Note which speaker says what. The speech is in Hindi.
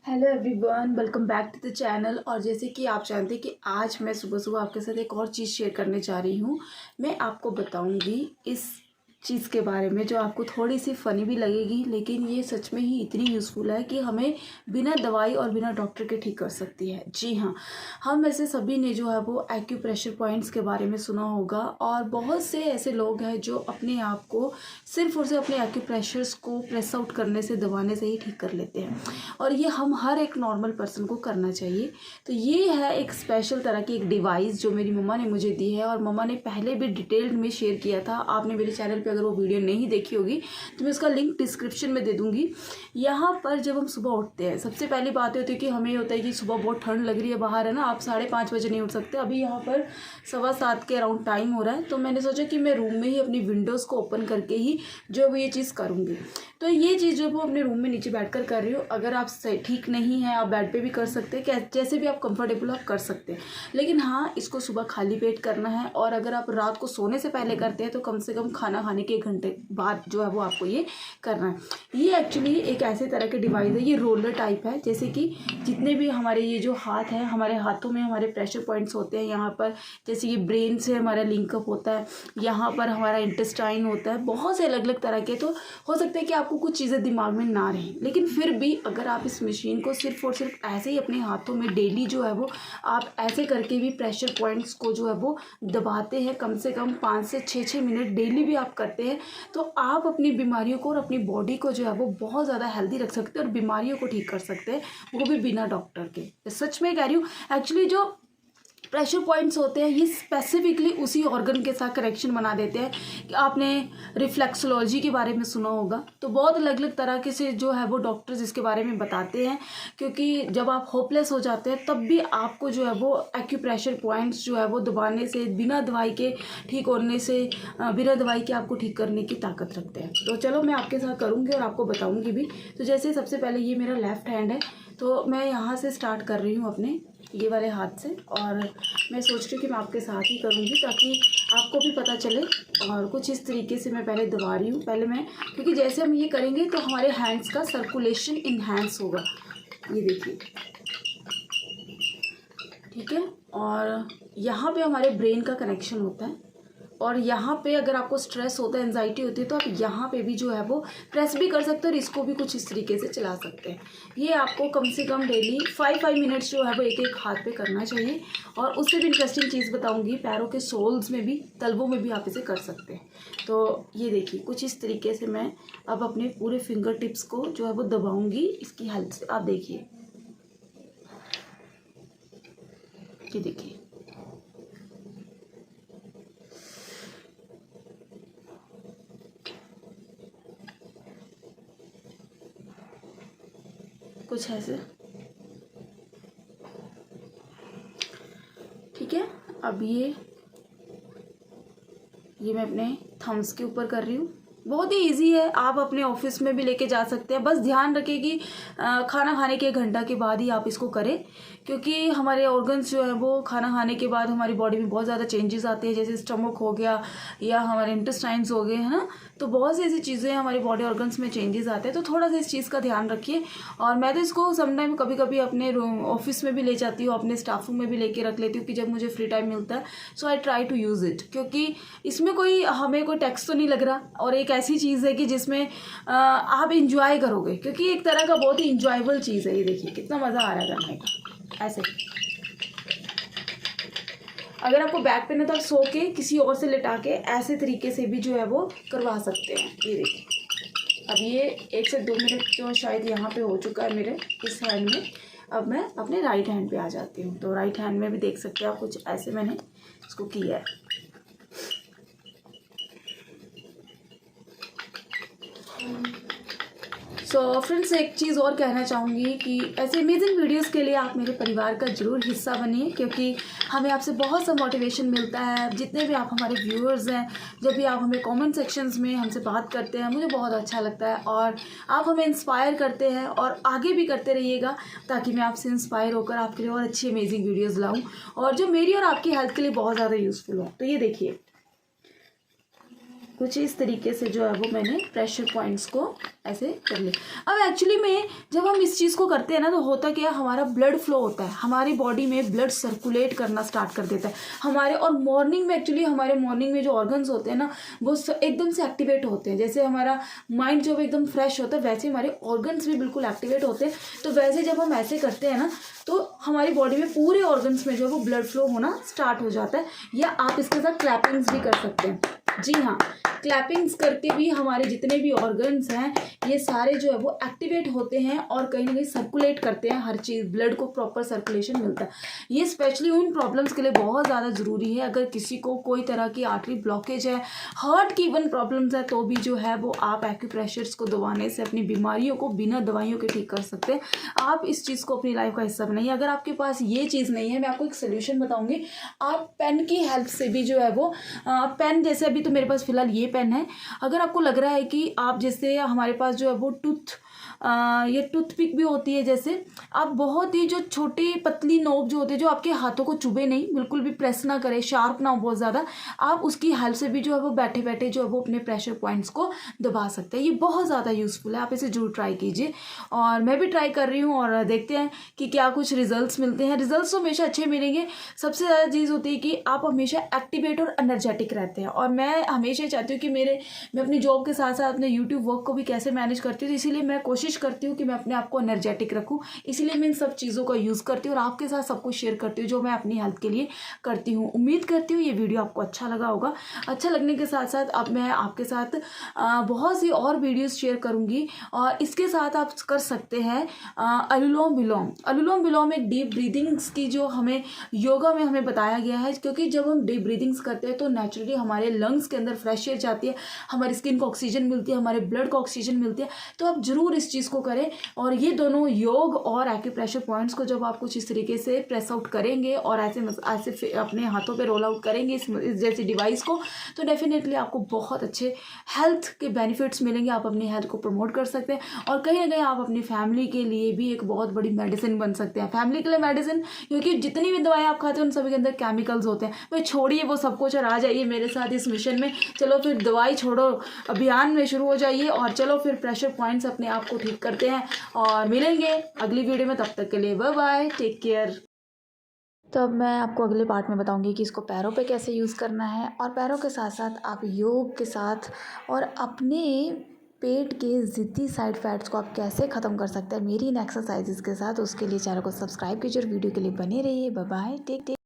Speaker 1: Hello everyone, welcome back to the channel. और जैसे कि आप जानते हैं कि आज मैं सुबह सुबह आपके साथ एक और चीज़ शेयर करने जा रही हूँ। मैं आपको बताऊँगी इस चीज़ के बारे में जो आपको थोड़ी सी फ़नी भी लगेगी, लेकिन ये सच में ही इतनी यूज़फुल है कि हमें बिना दवाई और बिना डॉक्टर के ठीक कर सकती है। जी हाँ, हम ऐसे सभी ने जो है वो एक्यूप्रेशर पॉइंट्स के बारे में सुना होगा, और बहुत से ऐसे लोग हैं जो अपने आप को सिर्फ और सिर्फ अपने एक्यूप्रेशर्स को प्रेस आउट करने से, दबाने से ही ठीक कर लेते हैं। और ये हम हर एक नॉर्मल पर्सन को करना चाहिए। तो ये है एक स्पेशल तरह की एक डिवाइस जो मेरी मम्मा ने मुझे दी है, और मम्मा ने पहले भी डिटेल्ड में शेयर किया था। आपने मेरे चैनल पे अगर वो वीडियो नहीं देखी होगी तो मैं उसका लिंक डिस्क्रिप्शन में दे दूँगी। यहाँ पर जब हम सुबह उठते हैं, सबसे पहली बात होती है कि हमें होता है कि सुबह बहुत ठंड लग रही है, बाहर है ना, आप 5:30 बजे नहीं उठ सकते। अभी यहाँ पर 7:15 के अराउंड टाइम हो रहा है, तो मैंने सोचा कि मैं रूम में ही अपनी विंडोज़ को ओपन करके ही जो है ये चीज़ करूँगी। तो ये चीज़ जो है वो अपने रूम में नीचे बैठकर कर रही हूँ। अगर आप ठीक नहीं है, आप बेड पे भी कर सकते हैं, जैसे भी आप कंफर्टेबल आप कर सकते हैं। लेकिन हाँ, इसको सुबह खाली पेट करना है। और अगर आप रात को सोने से पहले करते हैं तो कम से कम खाना खाने के 1 घंटे बाद जो है वो आपको ये करना है। ये एक्चुअली एक ऐसे तरह के डिवाइस है, ये रोलर टाइप है। जैसे कि जितने भी हमारे ये जो हाथ है, हमारे हाथों में हमारे प्रेशर पॉइंट्स होते हैं। यहाँ पर जैसे ये ब्रेन से हमारा लिंकअप होता है, यहाँ पर हमारा इंटेस्टाइन होता है, बहुत से अलग अलग तरह के। तो हो सकता है कि आपको कुछ चीज़ें दिमाग में ना रहें, लेकिन फिर भी अगर आप इस मशीन को सिर्फ और सिर्फ ऐसे ही अपने हाथों में डेली जो है वो आप ऐसे करके भी प्रेशर पॉइंट्स को जो है वो दबाते हैं, कम से कम 5 से 6 मिनट डेली भी आप करते हैं, तो आप अपनी बीमारियों को और अपनी बॉडी को जो है वो बहुत ज़्यादा हेल्दी रख सकते हैं और बीमारियों को ठीक कर सकते हैं, वो भी बिना डॉक्टर के। सच में कह रही हूँ, एक्चुअली जो प्रेशर पॉइंट्स होते हैं ये स्पेसिफिकली उसी ऑर्गन के साथ कनेक्शन बना देते हैं। कि आपने रिफ्लेक्सोलॉजी के बारे में सुना होगा, तो बहुत अलग अलग तरह के से जो है वो डॉक्टर्स इसके बारे में बताते हैं। क्योंकि जब आप होपलेस हो जाते हैं तब भी आपको जो है वो एक्यूप्रेशर पॉइंट्स जो है वो दबाने से, बिना दवाई के ठीक होने से, बिना दवाई के आपको ठीक करने की ताकत रखते हैं। तो चलो मैं आपके साथ करूँगी और आपको बताऊँगी भी। तो जैसे सबसे पहले ये मेरा लेफ़्ट हैंड है, तो मैं यहाँ से स्टार्ट कर रही हूँ अपने ये वाले हाथ से, और मैं सोच रही हूँ कि मैं आपके साथ ही करूँगी ताकि आपको भी पता चले। और कुछ इस तरीके से मैं पहले दबा रही हूँ, पहले मैं, क्योंकि जैसे हम ये करेंगे तो हमारे हैंड्स का सर्कुलेशन इन्हांस होगा। ये देखिए, ठीक है। और यहाँ पे हमारे ब्रेन का कनेक्शन होता है, और यहाँ पे अगर आपको स्ट्रेस होता है, एंजाइटी होती है, तो आप यहाँ पे भी जो है वो प्रेस भी कर सकते हैं और इसको भी कुछ इस तरीके से चला सकते हैं। ये आपको कम से कम डेली 5 मिनट्स जो है वो एक एक हाथ पे करना चाहिए। और उससे भी इंटरेस्टिंग चीज़ बताऊंगी, पैरों के सोल्स में भी, तलवों में भी आप इसे कर सकते हैं। तो ये देखिए, कुछ इस तरीके से मैं अब अपने पूरे फिंगर टिप्स को जो है वो दबाऊँगी इसकी हेल्प से। आप देखिए, ये देखिए, कुछ ऐसे, ठीक है। अब ये मैं अपने थम्स के ऊपर कर रही हूँ। बहुत ही इजी है, आप अपने ऑफिस में भी लेके जा सकते हैं। बस ध्यान रखें कि खाना खाने के 1 घंटा के बाद ही आप इसको करें, क्योंकि हमारे ऑर्गन्स जो है वो खाना खाने के बाद हमारी बॉडी में बहुत ज़्यादा चेंजेस आते हैं। जैसे स्टमक हो गया या हमारे इंटेस्टाइन्स हो गए, है ना, तो बहुत सी ऐसी चीज़ें हमारी बॉडी ऑर्गन्स में चेंजेस आते हैं। तो थोड़ा सा इस चीज़ का ध्यान रखिए। और मैं तो इसको समटाइम कभी कभी अपने ऑफिस में भी ले जाती हूँ, अपने स्टाफ रूम में भी लेके रख लेती हूँ कि जब मुझे फ्री टाइम मिलता है। So I try to use it, क्योंकि इसमें हमें कोई टैक्स तो नहीं लग रहा, और एक ऐसी चीज़ है कि जिसमें आप इंजॉय करोगे, क्योंकि एक तरह का बहुत ही इंजॉयबल चीज़ है। ये देखिए कितना मज़ा आ रहा है करने का। ऐसे अगर आपको बैक पेन है तो आप सो के किसी और से लिटा के ऐसे तरीके से भी जो है वो करवा सकते हैं। ये देखिए, अब ये 1 से 2 मिनट जो शायद यहाँ पे हो चुका है मेरे इस हैंड में। अब मैं अपने राइट हैंड पे आ जाती हूँ। तो राइट हैंड में भी देख सकते हैं आप, कुछ ऐसे मैंने इसको किया है। सो फ्रेंड्स, एक चीज़ और कहना चाहूँगी कि ऐसे अमेजिंग वीडियोस के लिए आप मेरे परिवार का ज़रूर हिस्सा बनिए, क्योंकि हमें आपसे बहुत सा मोटिवेशन मिलता है। जितने भी आप हमारे व्यूअर्स हैं, जब भी आप हमें कमेंट सेक्शंस में हमसे बात करते हैं, मुझे बहुत अच्छा लगता है। और आप हमें इंस्पायर करते हैं, और आगे भी करते रहिएगा, ताकि मैं आपसे इंस्पायर होकर आपके लिए और अच्छी अमेजिंग वीडियोज़ लाऊँ, और जो मेरी और आपकी हेल्थ के लिए बहुत ज़्यादा यूज़फुल हो। तो ये देखिए, कुछ इस तरीके से जो है वो मैंने प्रेशर पॉइंट्स को ऐसे कर लिया। अब एक्चुअली में जब हम इस चीज़ को करते हैं ना तो होता क्या, हमारा ब्लड फ्लो होता है, हमारी बॉडी में ब्लड सर्कुलेट करना स्टार्ट कर देता है हमारे। और मॉर्निंग में एक्चुअली हमारे मॉर्निंग में जो ऑर्गन्स होते हैं ना वो एकदम से एक्टिवेट होते हैं। जैसे हमारा माइंड जब एकदम फ्रेश होता है वैसे हमारे ऑर्गन्स भी बिल्कुल एक्टिवेट होते हैं। तो वैसे जब हम ऐसे करते हैं ना तो हमारी बॉडी में पूरे ऑर्गन्स में जो है वो ब्लड फ्लो होना स्टार्ट हो जाता है। या आप इसके साथ क्लैपिंग्स भी कर सकते हैं। जी हाँ, क्लैपिंग्स करके भी हमारे जितने भी ऑर्गन्स हैं ये सारे जो है वो एक्टिवेट होते हैं और कहीं ना कहीं सर्कुलेट करते हैं, हर चीज़ ब्लड को प्रॉपर सर्कुलेशन मिलता है। ये स्पेशली उन प्रॉब्लम्स के लिए बहुत ज़्यादा ज़रूरी है। अगर किसी को कोई तरह की आर्टरी ब्लॉकेज है, हार्ट की इवन प्रॉब्लम्स है, तो भी जो है वो आप एक्यूप्रेशर्स को दबाने से अपनी बीमारियों को बिना दवाइयों के ठीक कर सकते हैं। आप इस चीज़ को अपनी लाइफ का हिस्सा बनाइए। अगर आपके पास ये चीज़ नहीं है, मैं आपको एक सोल्यूशन बताऊँगी। आप पेन की हेल्प से भी जो है वो पेन, जैसे अभी तो मेरे पास फिलहाल ये पेन है। अगर आपको लग रहा है कि आप, जैसे हमारे पास जो है वो ये टूथपिक भी होती है, जैसे आप बहुत ही जो छोटी पतली नोक जो होती है जो आपके हाथों को चुभे नहीं, बिल्कुल भी प्रेस ना करे, शार्प ना हो बहुत ज़्यादा, आप उसकी हेल्प से भी जो है वो बैठे बैठे जो है वो अपने प्रेशर पॉइंट्स को दबा सकते हैं। ये बहुत ज़्यादा यूज़फुल है, आप इसे जरूर ट्राई कीजिए। और मैं भी ट्राई कर रही हूँ और देखते हैं कि क्या कुछ रिजल्ट्स मिलते हैं। रिजल्ट्स तो हमेशा अच्छे मिलेंगे। सबसे ज़्यादा चीज़ होती है कि आप हमेशा एक्टिवेट और एनर्जेटिक रहते हैं। और मैं हमेशा चाहती हूँ कि मैं अपनी जॉब के साथ साथ अपने यूट्यूब वर्क को भी कैसे मैनेज करती हूँ, इसीलिए मैं कोशिश करती हूँ कि मैं अपने आप को एनर्जेटिक रखूँ। इसीलिए मैं इन सब चीज़ों का यूज़ करती हूँ और आपके साथ सब कुछ शेयर करती हूँ जो मैं अपनी हेल्थ के लिए करती हूँ। उम्मीद करती हूँ ये वीडियो आपको अच्छा लगा होगा। अच्छा लगने के साथ साथ अब मैं आपके साथ बहुत सी और वीडियोस शेयर करूँगी। और इसके साथ आप कर सकते हैं अनुलोम विलोम। अनुलोम विलोम एक डीप ब्रीदिंग्स की जो हमें योगा में हमें बताया गया है, क्योंकि जब हम डीप ब्रीदिंग्स करते हैं तो नेचुरली हमारे लंग्स के अंदर फ्रेश एयर जाती है, हमारी स्किन को ऑक्सीजन मिलती है, हमारे ब्लड को ऑक्सीजन मिलती है। तो आप जरूर इस चीज़ को करें। और ये दोनों योग और एक्यूप्रेशर पॉइंट्स को जब आप कुछ इस तरीके से प्रेस आउट करेंगे और ऐसे अपने हाथों पे रोल आउट करेंगे इस जैसे डिवाइस को, तो डेफिनेटली आपको बहुत अच्छे हेल्थ के बेनिफिट्स मिलेंगे। आप अपनी हेल्थ को प्रमोट कर सकते हैं और कहीं ना कहीं आप अपनी फैमिली के लिए भी एक बहुत बड़ी मेडिसिन बन सकते हैं। फैमिली के लिए मेडिसिन, क्योंकि जितनी भी दवाएं आप खाते हैं उन सभी के अंदर केमिकल्स होते हैं। भाई छोड़िए वो सब कुछ और आ जाइए मेरे साथ इस मिशन में। चलो फिर दवाई छोड़ो अभियान में शुरू हो जाइए और चलो फिर प्रेशर पॉइंट्स अपने आप को ठीक करते हैं। और मिलेंगे अगली वीडियो में, तब तक के लिए बाय बाय, टेक केयर। तो अब मैं आपको अगले पार्ट में बताऊंगी कि इसको पैरों पे कैसे यूज़ करना है, और पैरों के साथ साथ आप योग के साथ और अपने पेट के ज़िद्दी साइड फैट्स को आप कैसे ख़त्म कर सकते हैं मेरी इन एक्सरसाइजेस के साथ। उसके लिए चैनल को सब्सक्राइब कीजिए और वीडियो के लिए बने रहिए। Bye bye, take care.